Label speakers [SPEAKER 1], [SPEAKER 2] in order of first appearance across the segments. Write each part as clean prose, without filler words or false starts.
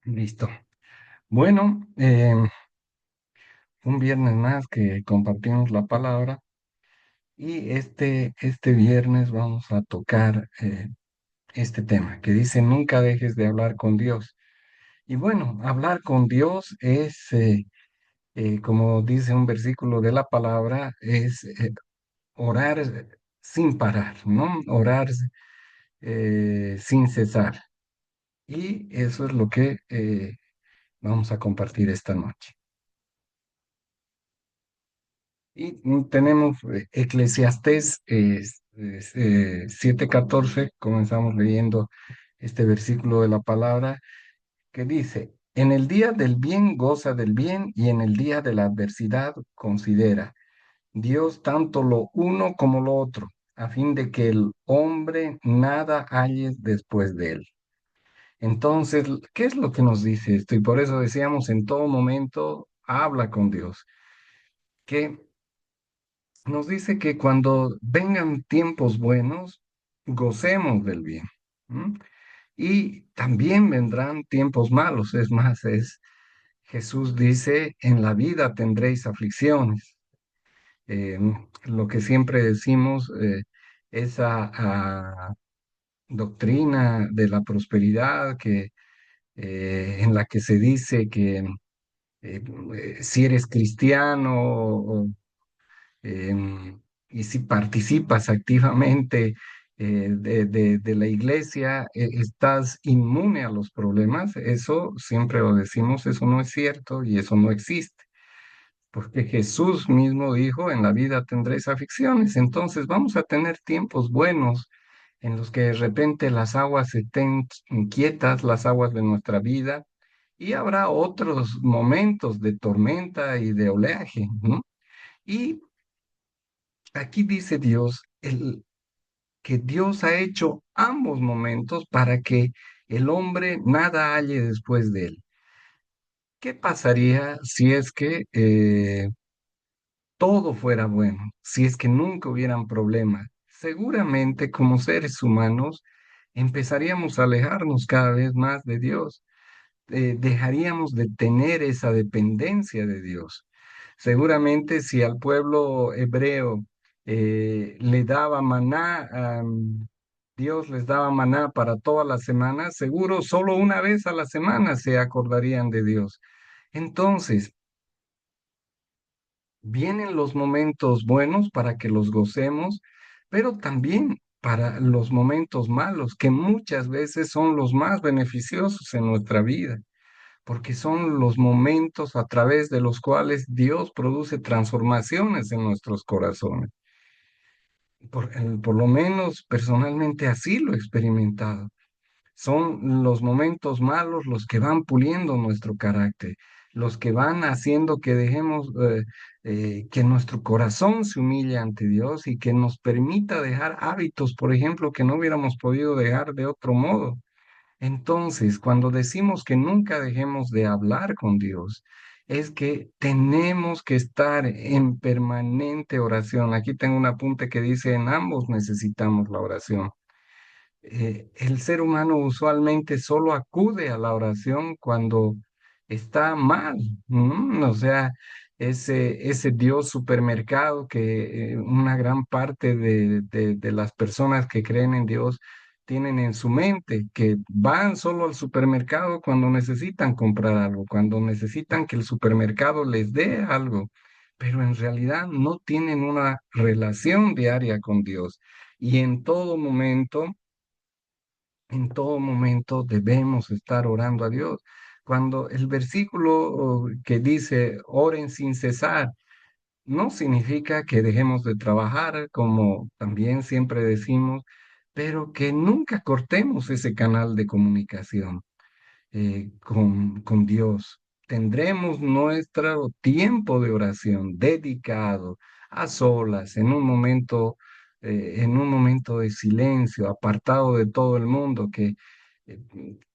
[SPEAKER 1] Listo. Bueno, un viernes más que compartimos la palabra y este viernes vamos a tocar este tema que dice nunca dejes de hablar con Dios. Y bueno, hablar con Dios es, como dice un versículo de la palabra, es orar sin parar, ¿no? Orar sin cesar. Y eso es lo que vamos a compartir esta noche. Y tenemos Eclesiastés 7:14, comenzamos leyendo este versículo de la palabra que dice, en el día del bien goza del bien y en el día de la adversidad considera Dios tanto lo uno como lo otro, a fin de que el hombre nada halle después de él. Entonces, ¿qué es lo que nos dice esto? Y por eso decíamos en todo momento, habla con Dios. Que nos dice que cuando vengan tiempos buenos, gocemos del bien. ¿M? Y también vendrán tiempos malos. Es más, Jesús dice, en la vida tendréis aflicciones. Lo que siempre decimos, esa doctrina de la prosperidad en la que se dice que si eres cristiano y si participas activamente de la iglesia, estás inmune a los problemas. Eso siempre lo decimos, eso no es cierto y eso no existe. Porque Jesús mismo dijo, en la vida tendréis aflicciones. Entonces vamos a tener tiempos buenos en los que de repente las aguas estén quietas, las aguas de nuestra vida, y habrá otros momentos de tormenta y de oleaje, ¿no? Y aquí dice Dios que Dios ha hecho ambos momentos para que el hombre nada halle después de él. ¿Qué pasaría si es que todo fuera bueno, si es que nunca hubieran problemas? Seguramente como seres humanos empezaríamos a alejarnos cada vez más de Dios, dejaríamos de tener esa dependencia de Dios. Seguramente si al pueblo hebreo le daba maná, Dios les daba maná para toda la semana, seguro solo una vez a la semana se acordarían de Dios. Entonces, vienen los momentos buenos para que los gocemos, pero también para los momentos malos, que muchas veces son los más beneficiosos en nuestra vida porque son los momentos a través de los cuales Dios produce transformaciones en nuestros corazones. Por lo menos personalmente así lo he experimentado. Son los momentos malos los que van puliendo nuestro carácter, los que van haciendo que dejemos que nuestro corazón se humille ante Dios y que nos permita dejar hábitos, por ejemplo, que no hubiéramos podido dejar de otro modo. Entonces, cuando decimos que nunca dejemos de hablar con Dios, es que tenemos que estar en permanente oración. Aquí tengo un apunte que dice, en ambos necesitamos la oración. El ser humano usualmente solo acude a la oración cuando está mal, ¿no? O sea, ese Dios supermercado que una gran parte de las personas que creen en Dios tienen en su mente, que van solo al supermercado cuando necesitan comprar algo, cuando necesitan que el supermercado les dé algo, pero en realidad no tienen una relación diaria con Dios. Y en todo momento debemos estar orando a Dios. Cuando el versículo que dice oren sin cesar, no significa que dejemos de trabajar, como también siempre decimos, pero que nunca cortemos ese canal de comunicación con Dios. Tendremos nuestro tiempo de oración dedicado a solas, en un momento de silencio, apartado de todo el mundo, que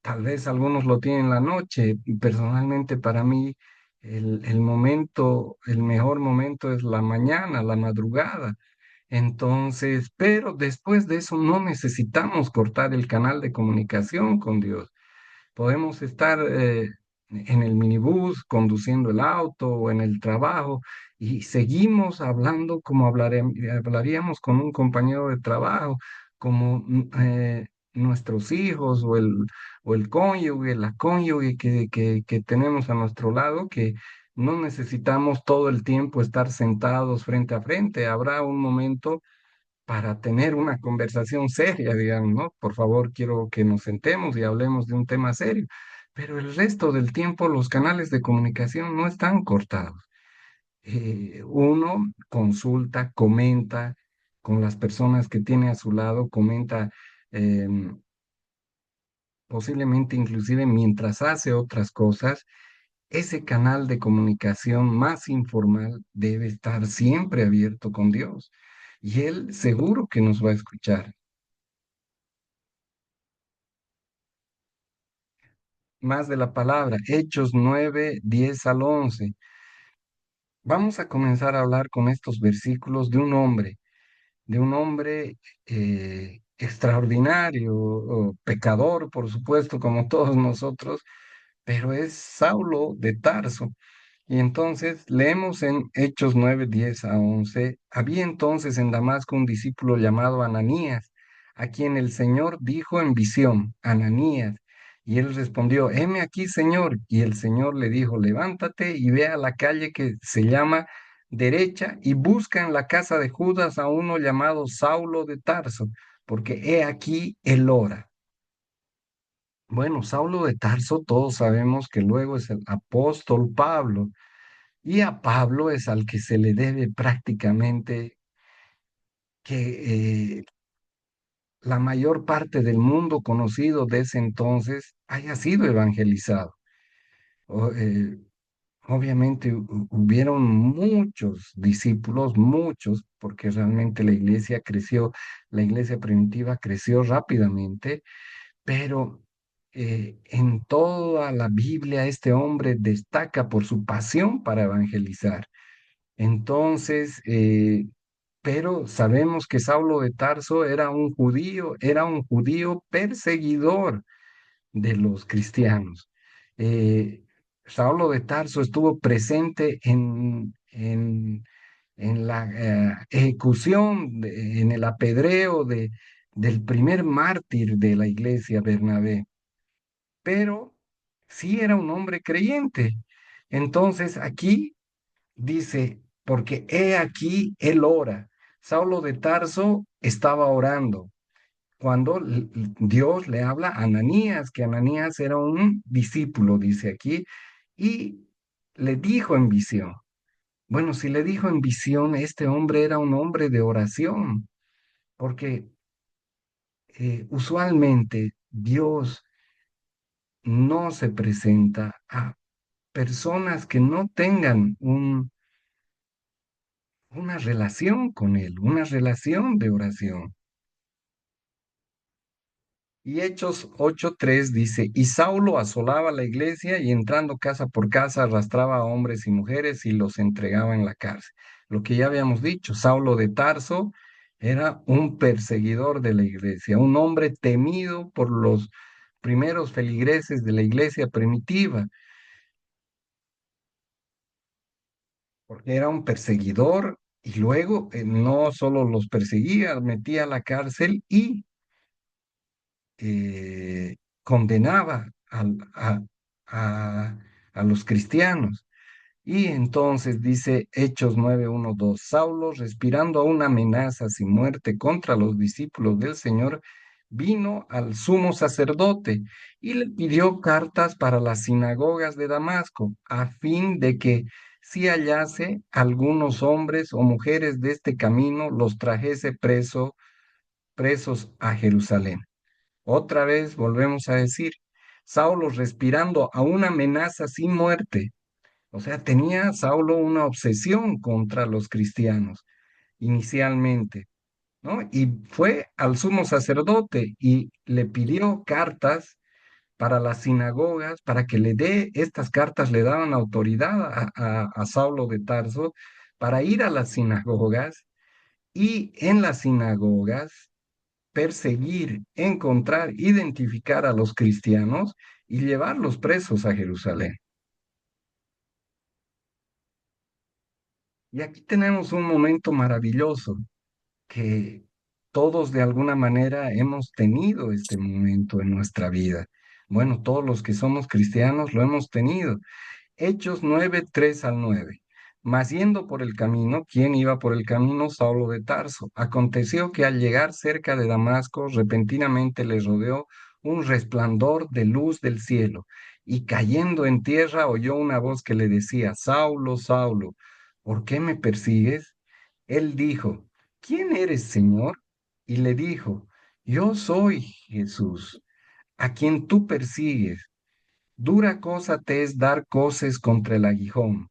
[SPEAKER 1] tal vez algunos lo tienen la noche. Y personalmente para mí, el mejor momento es la mañana, la madrugada Entonces, pero después de eso no necesitamos cortar el canal de comunicación con Dios. Podemos estar en el minibús, conduciendo el auto o en el trabajo y seguimos hablando como hablaríamos con un compañero de trabajo, como nuestros hijos o el cónyuge, la cónyuge que tenemos a nuestro lado, que no necesitamos todo el tiempo estar sentados frente a frente. Habrá un momento para tener una conversación seria, digamos, ¿no? Por favor, quiero que nos sentemos y hablemos de un tema serio. Pero el resto del tiempo los canales de comunicación no están cortados. Uno consulta, comenta con las personas que tiene a su lado, comenta posiblemente inclusive mientras hace otras cosas. Ese canal de comunicación más informal debe estar siempre abierto con Dios. Y Él seguro que nos va a escuchar. Más de la palabra, Hechos 9 10 al 11. Vamos a comenzar a hablar con estos versículos de un hombre extraordinario, o pecador, por supuesto, como todos nosotros, pero es Saulo de Tarso. Y entonces leemos en Hechos 9 10 a 11. Había entonces en Damasco un discípulo llamado Ananías, a quien el Señor dijo en visión, Ananías. Y él respondió, heme aquí, Señor. Y el Señor le dijo, levántate y ve a la calle que se llama derecha y busca en la casa de Judas a uno llamado Saulo de Tarso, porque he aquí él ora. Bueno, Saulo de Tarso, todos sabemos que luego es el apóstol Pablo. Y a Pablo es al que se le debe prácticamente que la mayor parte del mundo conocido de ese entonces haya sido evangelizado. O, obviamente hubieron muchos discípulos, muchos, porque realmente la iglesia creció, la iglesia primitiva creció rápidamente, pero en toda la Biblia este hombre destaca por su pasión para evangelizar. Entonces, pero sabemos que Saulo de Tarso era un judío perseguidor de los cristianos. Eh, Saulo de Tarso estuvo presente en la ejecución, en el apedreo del primer mártir de la iglesia, Bernabé, pero sí era un hombre creyente. Entonces, aquí dice, porque he aquí él ora. Saulo de Tarso estaba orando cuando Dios le habla a Ananías, que Ananías era un discípulo, dice aquí, y le dijo en visión. Bueno, si le dijo en visión, este hombre era un hombre de oración, porque usualmente Dios no se presenta a personas que no tengan una relación con Él, una relación de oración. Y Hechos 8:3 dice, y Saulo asolaba la iglesia y entrando casa por casa arrastraba a hombres y mujeres y los entregaba en la cárcel. Lo que ya habíamos dicho, Saulo de Tarso era un perseguidor de la iglesia, un hombre temido por los primeros feligreses de la iglesia primitiva, porque era un perseguidor y luego no solo los perseguía, metía a la cárcel y condenaba a, a los cristianos. Y entonces dice Hechos 9:1-2, Saulo, respirando aún amenazas y muerte contra los discípulos del Señor, vino al sumo sacerdote y le pidió cartas para las sinagogas de Damasco, a fin de que si hallase algunos hombres o mujeres de este camino, los trajese presos a Jerusalén. Otra vez volvemos a decir, Saulo respirando a una amenaza sin muerte. O sea, tenía Saulo una obsesión contra los cristianos inicialmente, ¿no? Y fue al sumo sacerdote y le pidió cartas para las sinagogas, para que le dé, estas cartas le daban autoridad a Saulo de Tarso para ir a las sinagogas y en las sinagogas perseguir, encontrar, identificar a los cristianos y llevarlos presos a Jerusalén. Y aquí tenemos un momento maravilloso que todos de alguna manera hemos tenido este momento en nuestra vida. Bueno, todos los que somos cristianos lo hemos tenido. Hechos 9 3 al 9. Mas yendo por el camino, ¿quién iba por el camino? Saulo de Tarso. Aconteció que al llegar cerca de Damasco, repentinamente le rodeó un resplandor de luz del cielo, y cayendo en tierra oyó una voz que le decía, Saulo, Saulo, ¿por qué me persigues? Él dijo, ¿quién eres, Señor? Y le dijo, yo soy Jesús, a quien tú persigues. Dura cosa te es dar coces contra el aguijón.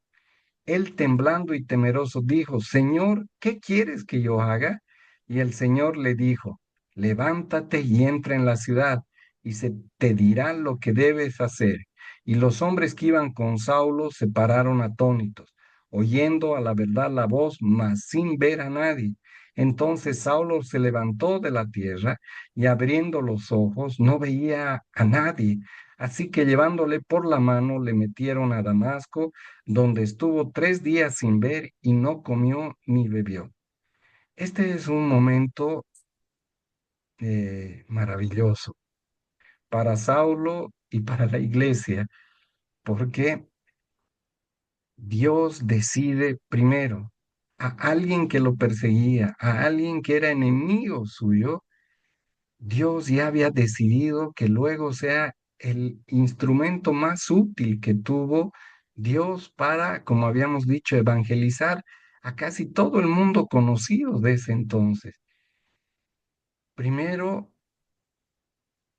[SPEAKER 1] Él temblando y temeroso dijo, Señor, ¿qué quieres que yo haga? Y el Señor le dijo, levántate y entra en la ciudad, y se te dirá lo que debes hacer. Y los hombres que iban con Saulo se pararon atónitos, oyendo a la verdad la voz, mas sin ver a nadie. Entonces Saulo se levantó de la tierra y abriendo los ojos no veía a nadie. Así que llevándole por la mano le metieron a Damasco, donde estuvo 3 días sin ver y no comió ni bebió. Este es un momento maravilloso para Saulo y para la iglesia, porque Dios decide primero a alguien que lo perseguía, a alguien que era enemigo suyo. Dios ya había decidido que luego sea el instrumento más útil que tuvo Dios para, como habíamos dicho, evangelizar a casi todo el mundo conocido de ese entonces. Primero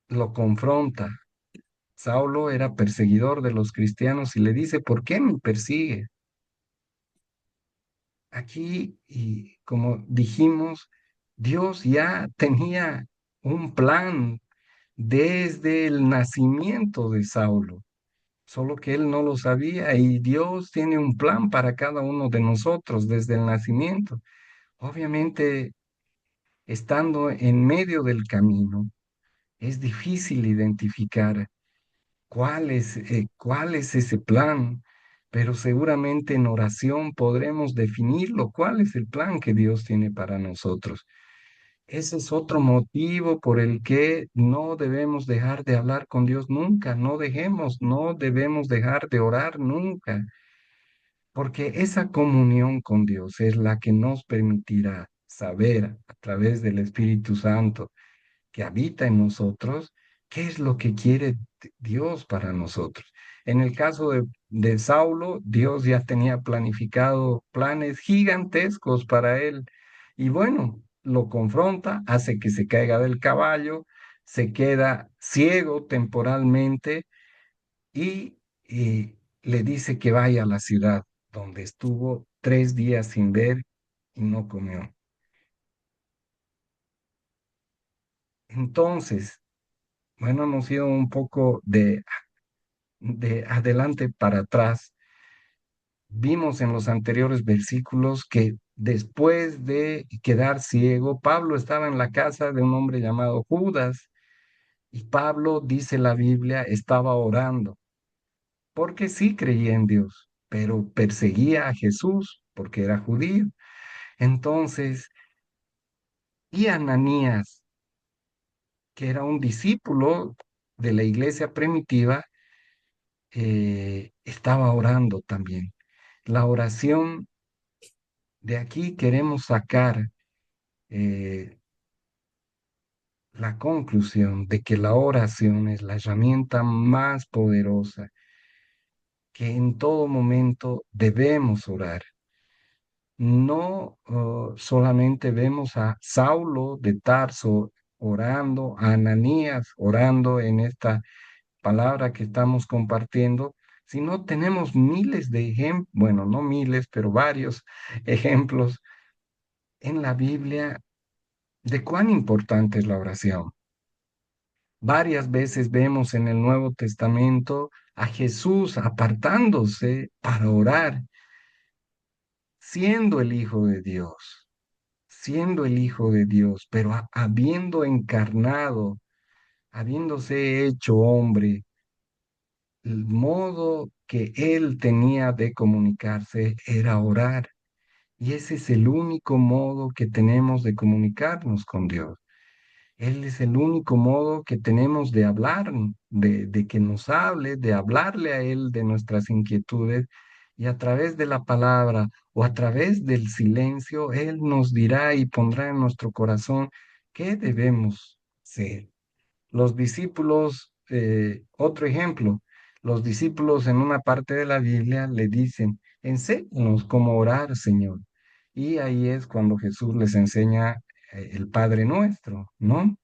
[SPEAKER 1] lo confronta. Saulo era perseguidor de los cristianos y le dice, ¿por qué me persigue? Aquí, y como dijimos, Dios ya tenía un plan desde el nacimiento de Saulo, solo que él no lo sabía y Dios tiene un plan para cada uno de nosotros desde el nacimiento. Obviamente, estando en medio del camino, es difícil identificar cuál es ese plan, pero seguramente en oración podremos definirlo, cuál es el plan que Dios tiene para nosotros. Ese es otro motivo por el que no debemos dejar de hablar con Dios nunca, no debemos dejar de orar nunca, porque esa comunión con Dios es la que nos permitirá saber a través del Espíritu Santo que habita en nosotros, qué es lo que quiere Dios para nosotros. En el caso de Saulo, Dios ya tenía planificado planes gigantescos para él. Y bueno, lo confronta, hace que se caiga del caballo, se queda ciego temporalmente y le dice que vaya a la ciudad donde estuvo 3 días sin ver y no comió. Entonces, bueno, hemos ido un poco de adelante para atrás. Vimos en los anteriores versículos que después de quedar ciego, Pablo estaba en la casa de un hombre llamado Judas y Pablo, dice la Biblia, estaba orando, porque sí creía en Dios, pero perseguía a Jesús porque era judío. Entonces, y Ananías, que era un discípulo de la iglesia primitiva, estaba orando también. La oración, de aquí queremos sacar eh, la conclusión de que la oración es la herramienta más poderosa que en todo momento debemos orar. No solamente vemos a Saulo de Tarso orando, a Ananías orando en esta palabra que estamos compartiendo, sino tenemos miles de ejemplos, bueno, no miles, pero varios ejemplos en la Biblia de cuán importante es la oración. Varias veces vemos en el Nuevo Testamento a Jesús apartándose para orar, siendo el Hijo de Dios, siendo el Hijo de Dios, pero habiendo encarnado, habiéndose hecho hombre, el modo que él tenía de comunicarse era orar. Y ese es el único modo que tenemos de comunicarnos con Dios. Él es el único modo que tenemos de hablar, de que nos hable, de hablarle a Él de nuestras inquietudes. Y a través de la palabra o a través del silencio, Él nos dirá y pondrá en nuestro corazón qué debemos ser. Los discípulos, otro ejemplo, los discípulos en una parte de la Biblia le dicen, enséñanos cómo orar, Señor. Y ahí es cuando Jesús les enseña el Padre Nuestro, ¿no?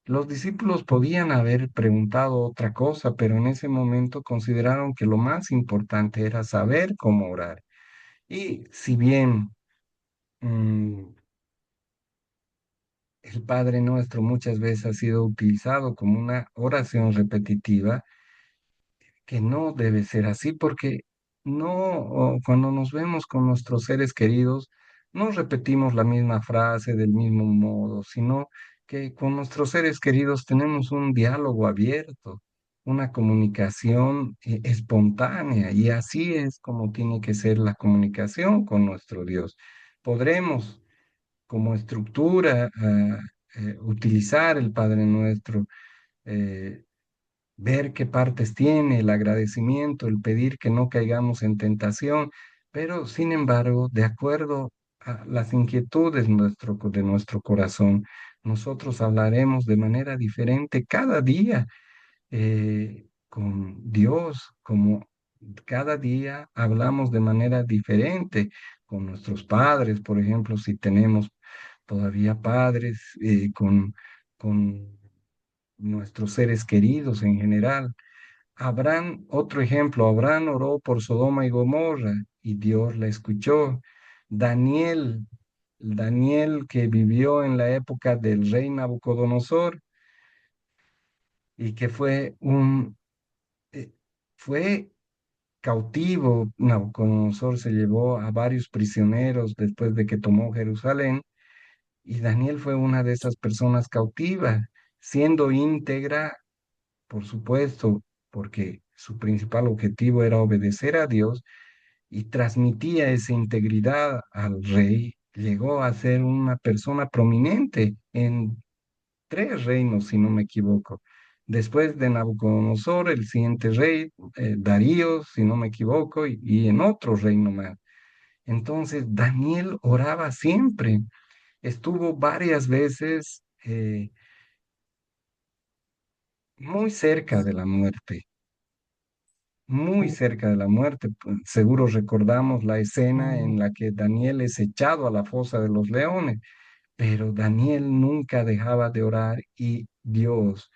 [SPEAKER 1] Los discípulos podían haber preguntado otra cosa, pero en ese momento consideraron que lo más importante era saber cómo orar. Y si bien mm, el Padre Nuestro muchas veces ha sido utilizado como una oración repetitiva, que no debe ser así porque no, cuando nos vemos con nuestros seres queridos, no repetimos la misma frase del mismo modo, sino que con nuestros seres queridos tenemos un diálogo abierto, una comunicación espontánea, y así es como tiene que ser la comunicación con nuestro Dios. Podremos como estructura utilizar el Padre Nuestro, eh, ver qué partes tiene, el agradecimiento, el pedir que no caigamos en tentación, pero sin embargo, de acuerdo a las inquietudes de nuestro corazón, nosotros hablaremos de manera diferente cada día con Dios, como cada día hablamos de manera diferente con nuestros padres, por ejemplo, si tenemos todavía padres, con nuestros seres queridos en general. Abraham, otro ejemplo, Abraham oró por Sodoma y Gomorra y Dios la escuchó. Daniel, Daniel que vivió en la época del rey Nabucodonosor y que eh, fue cautivo. Nabucodonosor se llevó a varios prisioneros después de que tomó Jerusalén, y Daniel fue una de esas personas cautivas, siendo íntegra, por supuesto, porque su principal objetivo era obedecer a Dios y transmitía esa integridad al rey. Llegó a ser una persona prominente en tres reinos, si no me equivoco. Después de Nabucodonosor, el siguiente rey, Darío, si no me equivoco, y en otro reino más. Entonces, Daniel oraba siempre. Estuvo varias veces muy cerca de la muerte, muy cerca de la muerte. Pues, seguro recordamos la escena en la que Daniel es echado a la fosa de los leones, pero Daniel nunca dejaba de orar, y Dios,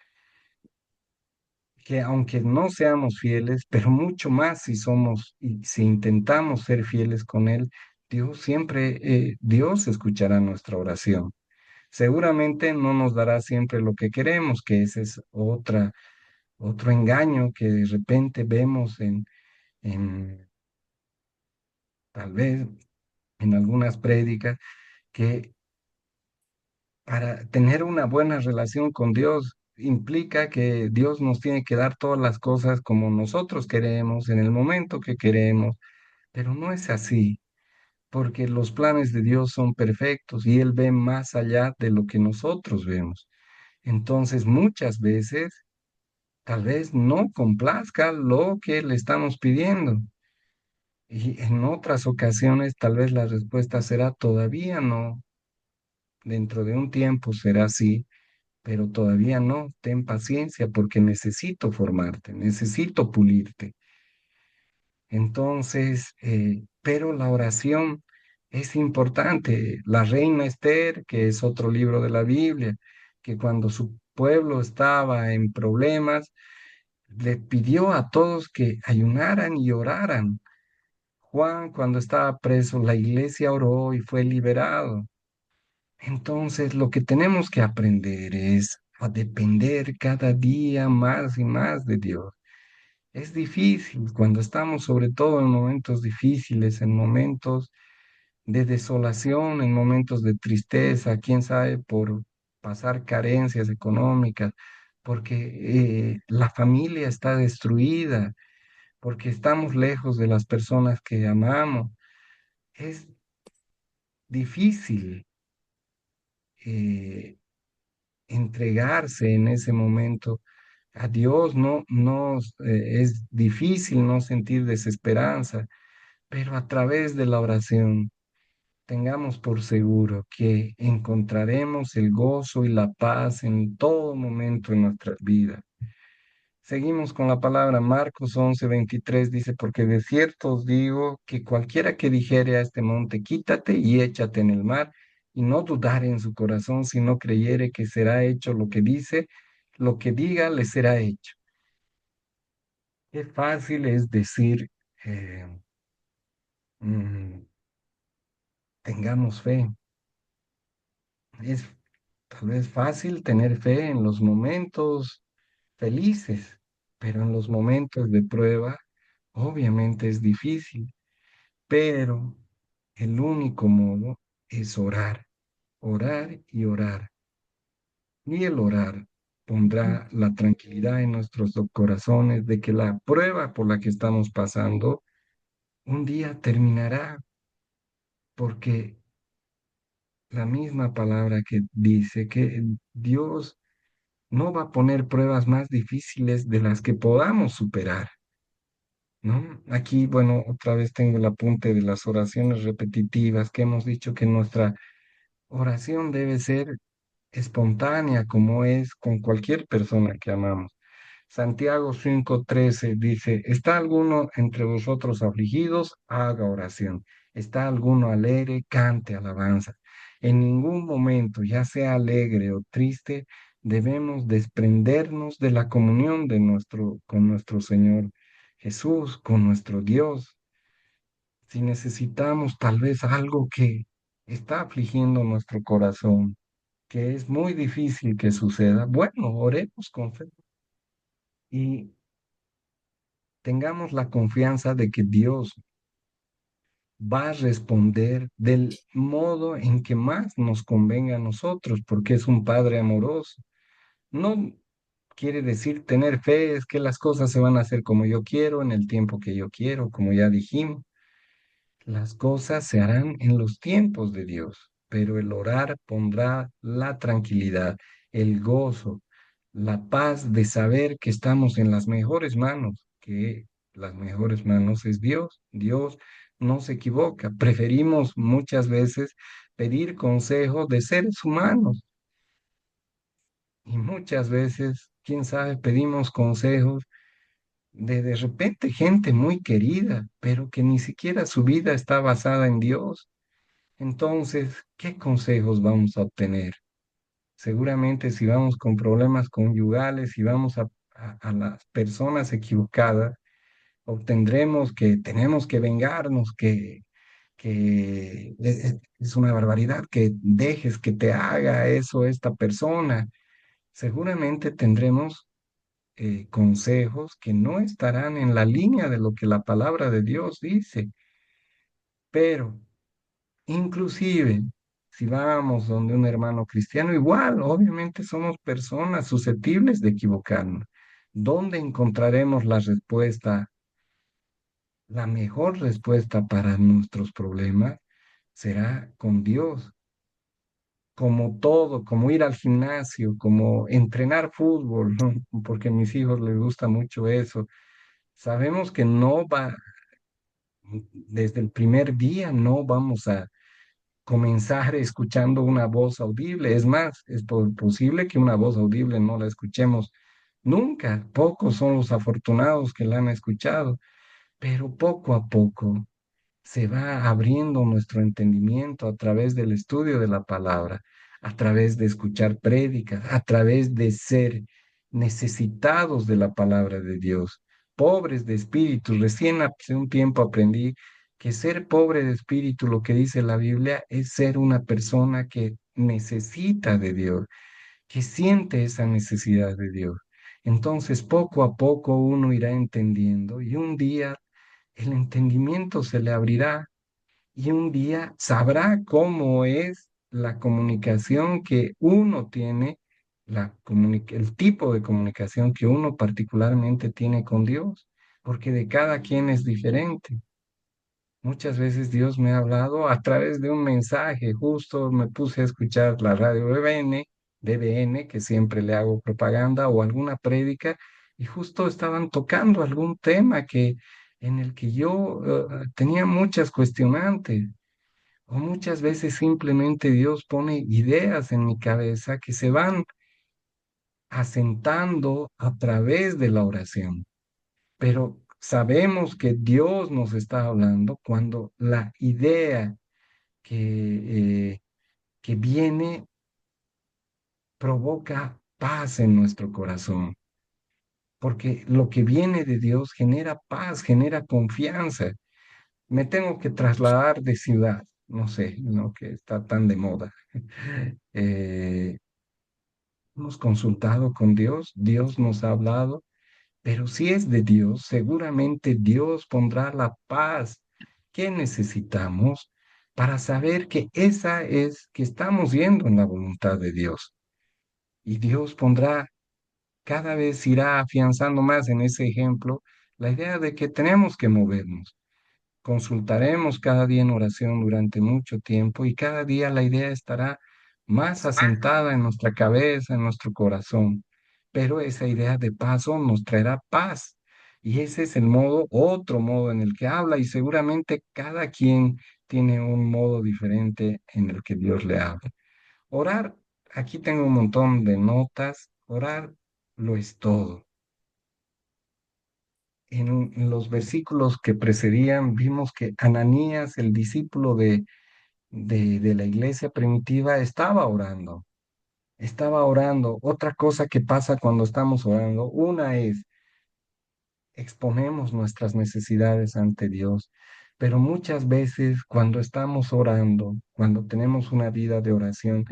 [SPEAKER 1] que aunque no seamos fieles, pero mucho más si somos y si intentamos ser fieles con Él, Dios siempre, Dios escuchará nuestra oración. Seguramente no nos dará siempre lo que queremos, que ese es otro engaño que de repente vemos en tal vez en algunas prédicas, que para tener una buena relación con Dios implica que Dios nos tiene que dar todas las cosas como nosotros queremos, en el momento que queremos, pero no es así, porque los planes de Dios son perfectos y Él ve más allá de lo que nosotros vemos. Entonces, muchas veces, tal vez no complazca lo que le estamos pidiendo. Y en otras ocasiones, tal vez la respuesta será todavía no. Dentro de un tiempo será así, pero todavía no. Ten paciencia porque necesito formarte, necesito pulirte. Entonces, pero la oración es importante. La reina Esther, que es otro libro de la Biblia, que cuando su pueblo estaba en problemas, le pidió a todos que ayunaran y oraran. Juan, cuando estaba preso, la iglesia oró y fue liberado. Entonces, lo que tenemos que aprender es a depender cada día más y más de Dios. Es difícil cuando estamos, sobre todo en momentos difíciles, en momentos de desolación, en momentos de tristeza, quién sabe, por pasar carencias económicas, porque la familia está destruida, porque estamos lejos de las personas que amamos. Es difícil eh, entregarse en ese momento a Dios, es difícil no sentir desesperanza, pero a través de la oración tengamos por seguro que encontraremos el gozo y la paz en todo momento en nuestras vidas. Seguimos con la palabra Marcos 11:23 dice, porque de cierto os digo que cualquiera que dijere a este monte, quítate y échate en el mar, y no dudare en su corazón, sino creyere que será hecho lo que dice, lo que diga le será hecho. Qué fácil es decir, eh, mm, tengamos fe. Es tal vez fácil tener fe en los momentos felices, pero en los momentos de prueba, obviamente es difícil. Pero el único modo es orar, orar y orar. Y el orar pondrá la tranquilidad en nuestros corazones de que la prueba por la que estamos pasando un día terminará, porque la misma palabra que dice que Dios no va a poner pruebas más difíciles de las que podamos superar, ¿no? Aquí, bueno, otra vez tengo el apunte de las oraciones repetitivas que hemos dicho que nuestra oración debe ser espontánea como es con cualquier persona que amamos. Santiago 5:13 dice, ¿está alguno entre vosotros afligidos? Haga oración. ¿Está alguno alegre? Cante alabanza. En ningún momento, ya sea alegre o triste, debemos desprendernos de la comunión con nuestro Señor Jesús, con nuestro Dios. Si necesitamos tal vez algo que está afligiendo nuestro corazón, que es muy difícil que suceda, bueno, oremos con fe y tengamos la confianza de que Dios va a responder del modo en que más nos convenga a nosotros, porque es un Padre amoroso. No quiere decir tener fe, es que las cosas se van a hacer como yo quiero, en el tiempo que yo quiero, como ya dijimos. Las cosas se harán en los tiempos de Dios, pero el orar pondrá la tranquilidad, el gozo, la paz de saber que estamos en las mejores manos, que las mejores manos es Dios. Dios no se equivoca. Preferimos muchas veces pedir consejo de seres humanos y muchas veces, quién sabe, pedimos consejos de repente gente muy querida, pero que ni siquiera su vida está basada en Dios. Entonces, ¿qué consejos vamos a obtener? Seguramente si vamos con problemas conyugales, si vamos a las personas equivocadas, obtendremos que tenemos que vengarnos, que es una barbaridad que dejes que te haga eso esta persona. Seguramente tendremos consejos que no estarán en la línea de lo que la palabra de Dios dice, pero inclusive, si vamos donde un hermano cristiano, igual, obviamente somos personas susceptibles de equivocarnos. ¿Dónde encontraremos la respuesta? La mejor respuesta para nuestros problemas será con Dios, como todo, como ir al gimnasio, como entrenar fútbol, ¿no? Porque a mis hijos les gusta mucho eso. Sabemos que no va, desde el primer día no vamos a comenzar escuchando una voz audible. Es más, es posible que una voz audible no la escuchemos nunca. Pocos son los afortunados que la han escuchado, pero poco a poco se va abriendo nuestro entendimiento a través del estudio de la palabra, a través de escuchar prédicas, a través de ser necesitados de la palabra de Dios, pobres de espíritu. Recién hace un tiempo aprendí que ser pobre de espíritu, lo que dice la Biblia, es ser una persona que necesita de Dios, que siente esa necesidad de Dios. Entonces, poco a poco uno irá entendiendo y un día el entendimiento se le abrirá y un día sabrá cómo es la comunicación que uno tiene, el tipo de comunicación que uno particularmente tiene con Dios, porque de cada quien es diferente. Muchas veces Dios me ha hablado a través de un mensaje. Justo me puse a escuchar la radio BBN, que siempre le hago propaganda, o alguna prédica, y justo estaban tocando algún tema en el que yo tenía muchas cuestionantes. O muchas veces simplemente Dios pone ideas en mi cabeza que se van asentando a través de la oración. Pero sabemos que Dios nos está hablando cuando la idea que viene provoca paz en nuestro corazón, porque lo que viene de Dios genera paz, genera confianza. Me tengo que trasladar de ciudad, no sé, no que está tan de moda. Eh, Hemos consultado con Dios, Dios nos ha hablado, pero si es de Dios, seguramente Dios pondrá la paz que necesitamos para saber que esa es, que estamos yendo en la voluntad de Dios. Y Dios pondrá, cada vez irá afianzando más en ese ejemplo la idea de que tenemos que movernos. Consultaremos cada día en oración durante mucho tiempo y cada día la idea estará más asentada en nuestra cabeza, en nuestro corazón. Pero esa idea de paso nos traerá paz. Y ese es el modo, otro modo en el que habla y seguramente cada quien tiene un modo diferente en el que Dios le habla. Orar, aquí tengo un montón de notas. Orar lo es todo. En los versículos que precedían, vimos que Ananías, el discípulo de la iglesia primitiva, estaba orando. Estaba orando. Otra cosa que pasa cuando estamos orando, una es exponemos nuestras necesidades ante Dios, pero muchas veces cuando estamos orando, cuando tenemos una vida de oración,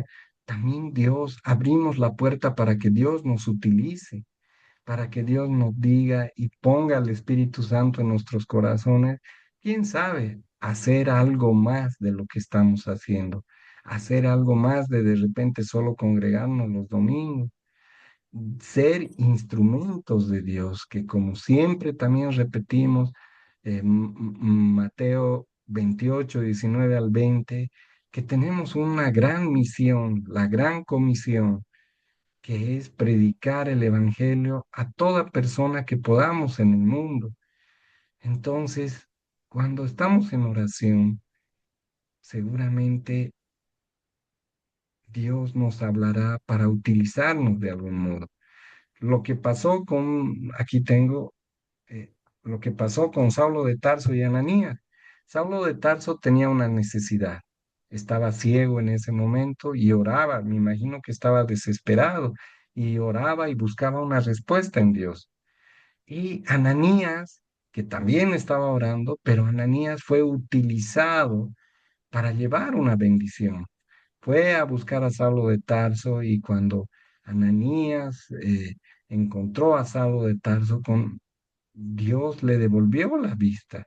[SPEAKER 1] también Dios, abrimos la puerta para que Dios nos utilice, para que Dios nos diga y ponga el Espíritu Santo en nuestros corazones, quién sabe, hacer algo más de lo que estamos haciendo, hacer algo más de repente solo congregarnos los domingos, ser instrumentos de Dios, que como siempre también repetimos, Mateo 28 19 al 20, que tenemos una gran misión, la gran comisión que es predicar el Evangelio a toda persona que podamos en el mundo. Entonces, cuando estamos en oración, seguramente Dios nos hablará para utilizarnos de algún modo. Lo que pasó aquí tengo, eh, lo que pasó con Saulo de Tarso y Ananías. Saulo de Tarso tenía una necesidad. Estaba ciego en ese momento y oraba. Me imagino que estaba desesperado y oraba y buscaba una respuesta en Dios. Y Ananías, que también estaba orando, pero Ananías fue utilizado para llevar una bendición. Fue a buscar a Saulo de Tarso y cuando Ananías encontró a Saulo de Tarso, Dios le devolvió la vista.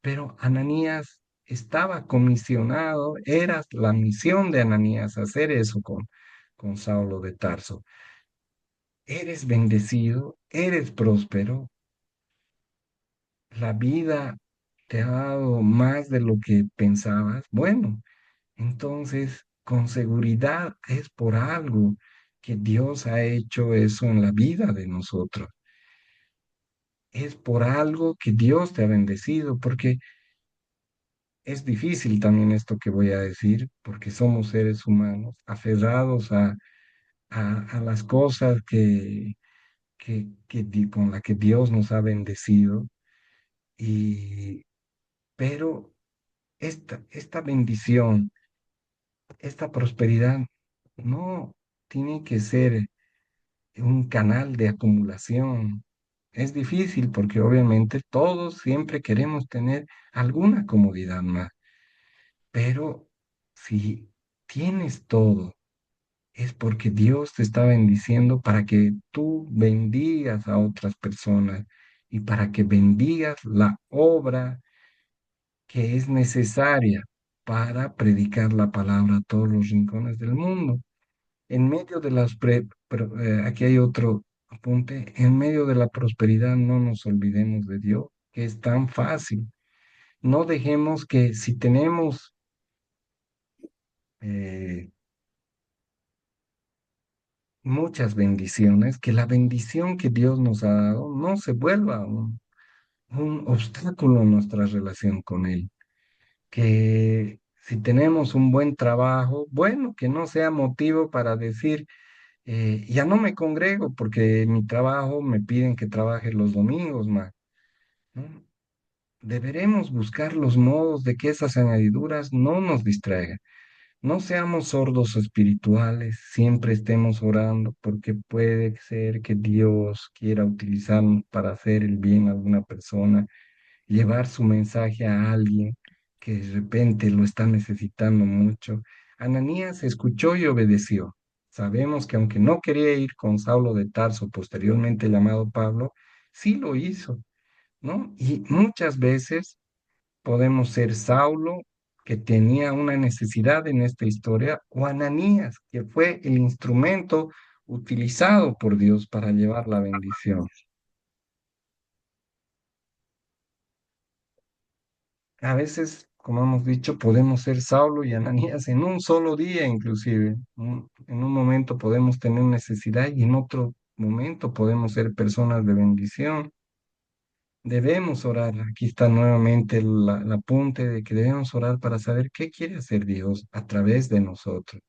[SPEAKER 1] Pero Ananías estaba comisionado, era la misión de Ananías hacer eso con Saulo de Tarso. Eres bendecido, eres próspero, la vida te ha dado más de lo que pensabas. Bueno, entonces con seguridad es por algo que Dios ha hecho eso en la vida de nosotros. Es por algo que Dios te ha bendecido, porque es difícil también esto que voy a decir, porque somos seres humanos aferrados a las cosas con las que Dios nos ha bendecido. Y, pero esta bendición, esta prosperidad, no tiene que ser un canal de acumulación. Es difícil porque obviamente todos siempre queremos tener alguna comodidad más, pero si tienes todo, es porque Dios te está bendiciendo para que tú bendigas a otras personas y para que bendigas la obra que es necesaria. para predicar la palabra a todos los rincones del mundo. En medio de aquí hay otro apunte, en medio de la prosperidad no nos olvidemos de Dios, que es tan fácil. No dejemos que si tenemos eh, muchas bendiciones, que la bendición que Dios nos ha dado no se vuelva un obstáculo en nuestra relación con Él. Que si tenemos un buen trabajo, bueno, que no sea motivo para decir, ya no me congrego porque mi trabajo me piden que trabaje los domingos, más. ¿No? Deberemos buscar los modos de que esas añadiduras no nos distraigan. No seamos sordos espirituales, siempre estemos orando porque puede ser que Dios quiera utilizarnos para hacer el bien a alguna persona, llevar su mensaje a alguien que de repente lo está necesitando mucho. Ananías escuchó y obedeció. Sabemos que aunque no quería ir con Saulo de Tarso, posteriormente llamado Pablo, sí lo hizo, ¿no? Y muchas veces podemos ser Saulo, que tenía una necesidad en esta historia, o Ananías, que fue el instrumento utilizado por Dios para llevar la bendición. A veces, como hemos dicho, podemos ser Saulo y Ananías en un solo día, inclusive. En un momento podemos tener necesidad y en otro momento podemos ser personas de bendición. Debemos orar. Aquí está nuevamente el apunte de que debemos orar para saber qué quiere hacer Dios a través de nosotros.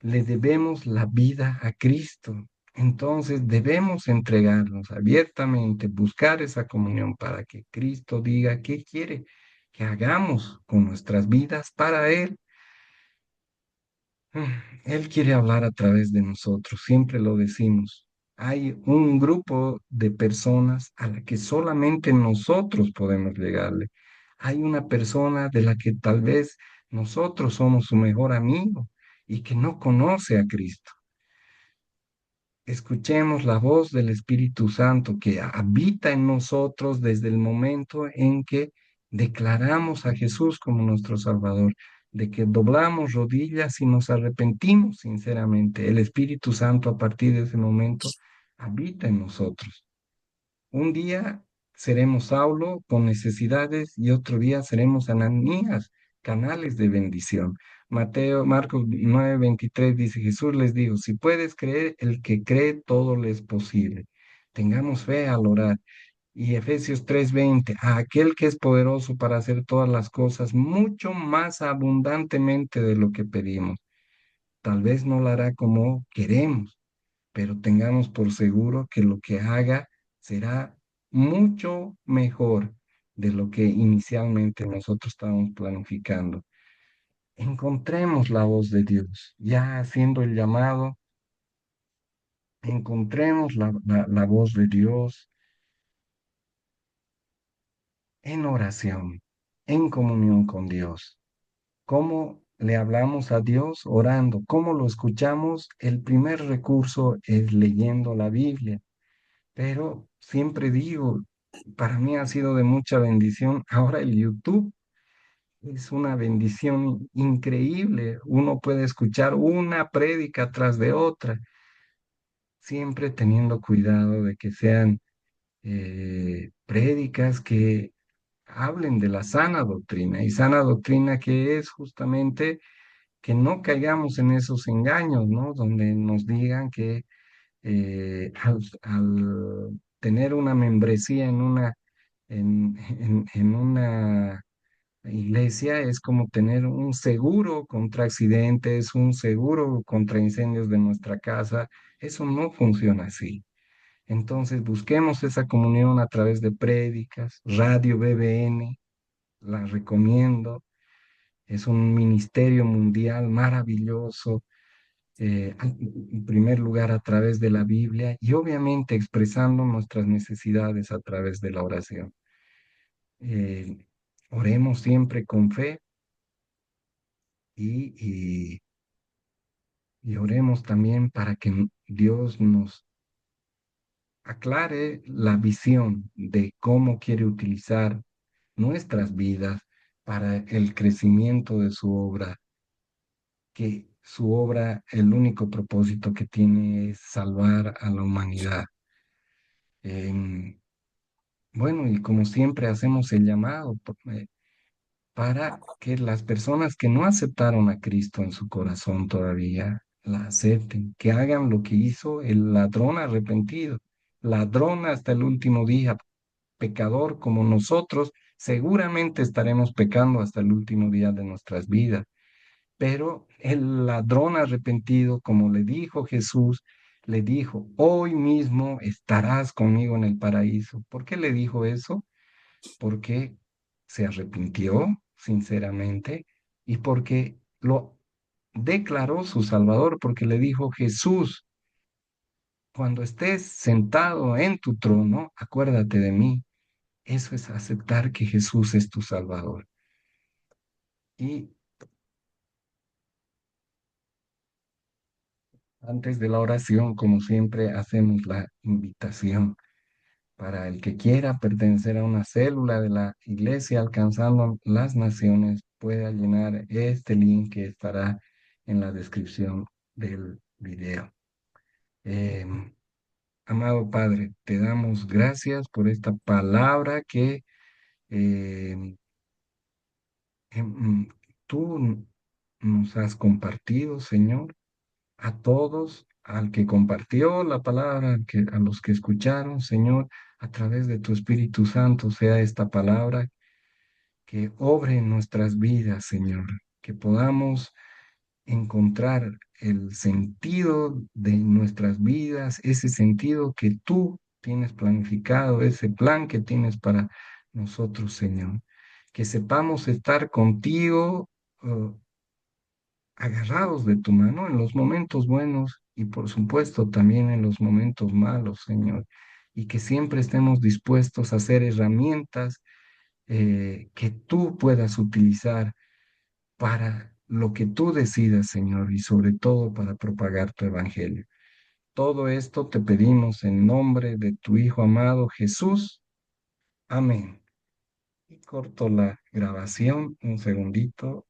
[SPEAKER 1] Le debemos la vida a Cristo. Entonces debemos entregarnos abiertamente, buscar esa comunión para que Cristo diga qué quiere que hagamos con nuestras vidas para Él. Él quiere hablar a través de nosotros, siempre lo decimos. Hay un grupo de personas a la que solamente nosotros podemos llegarle. Hay una persona de la que tal vez nosotros somos su mejor amigo y que no conoce a Cristo. Escuchemos la voz del Espíritu Santo que habita en nosotros desde el momento en que declaramos a Jesús como nuestro Salvador, de que doblamos rodillas y nos arrepentimos sinceramente. El Espíritu Santo a partir de ese momento habita en nosotros. Un día seremos Saulo con necesidades y otro día seremos Ananías, canales de bendición. Marcos 9:23 dice, Jesús les dijo, si puedes creer, el que cree, todo le es posible. Tengamos fe al orar. Y Efesios 3:20, a aquel que es poderoso para hacer todas las cosas mucho más abundantemente de lo que pedimos. Tal vez no lo hará como queremos, pero tengamos por seguro que lo que haga será mucho mejor de lo que inicialmente nosotros estábamos planificando. Encontremos la voz de Dios, ya haciendo el llamado, encontremos la voz de Dios en oración, en comunión con Dios. ¿Cómo le hablamos a Dios? Orando. ¿Cómo lo escuchamos? El primer recurso es leyendo la Biblia. Pero siempre digo, para mí ha sido de mucha bendición. Ahora el YouTube es una bendición increíble. Uno puede escuchar una prédica tras de otra, siempre teniendo cuidado de que sean prédicas que hablen de la sana doctrina. Y sana doctrina que es justamente que no caigamos en esos engaños, ¿no? Donde nos digan que al tener una membresía en una iglesia es como tener un seguro contra accidentes, un seguro contra incendios de nuestra casa. Eso no funciona así. Entonces busquemos esa comunión a través de prédicas, Radio BBN, la recomiendo. Es un ministerio mundial maravilloso, en primer lugar a través de la Biblia y obviamente expresando nuestras necesidades a través de la oración. Eh, Oremos siempre con fe y, y, y oremos también para que Dios nos aclare la visión de cómo quiere utilizar nuestras vidas para el crecimiento de su obra, que su obra, el único propósito que tiene es salvar a la humanidad. Em, bueno, y como siempre hacemos el llamado para que las personas que no aceptaron a Cristo en su corazón todavía la acepten, que hagan lo que hizo el ladrón arrepentido, ladrón hasta el último día, pecador como nosotros, seguramente estaremos pecando hasta el último día de nuestras vidas. Pero el ladrón arrepentido, como le dijo Jesús, le dijo, hoy mismo estarás conmigo en el paraíso. ¿Por qué le dijo eso? Porque se arrepintió sinceramente y porque lo declaró su Salvador, porque le dijo, Jesús, cuando estés sentado en tu trono, acuérdate de mí. Eso es aceptar que Jesús es tu Salvador. Y antes de la oración, como siempre, hacemos la invitación para el que quiera pertenecer a una célula de la iglesia alcanzando las naciones, pueda llenar este link que estará en la descripción del video. Em, Amado Padre, te damos gracias por esta palabra que em, em, tú nos has compartido, Señor, a todos, al que compartió la palabra, a los que escucharon, Señor, a través de tu Espíritu Santo, sea esta palabra que obre en nuestras vidas, Señor, que podamos encontrar el sentido de nuestras vidas, ese sentido que tú tienes planificado, ese plan que tienes para nosotros, Señor. Que sepamos estar contigo, agarrados de tu mano en los momentos buenos y por supuesto también en los momentos malos, Señor. Y que siempre estemos dispuestos a ser herramientas que tú puedas utilizar para lo que tú decidas, Señor, y sobre todo para propagar tu evangelio. Todo esto te pedimos en nombre de tu Hijo amado Jesús. Amén. Y corto la grabación un segundito.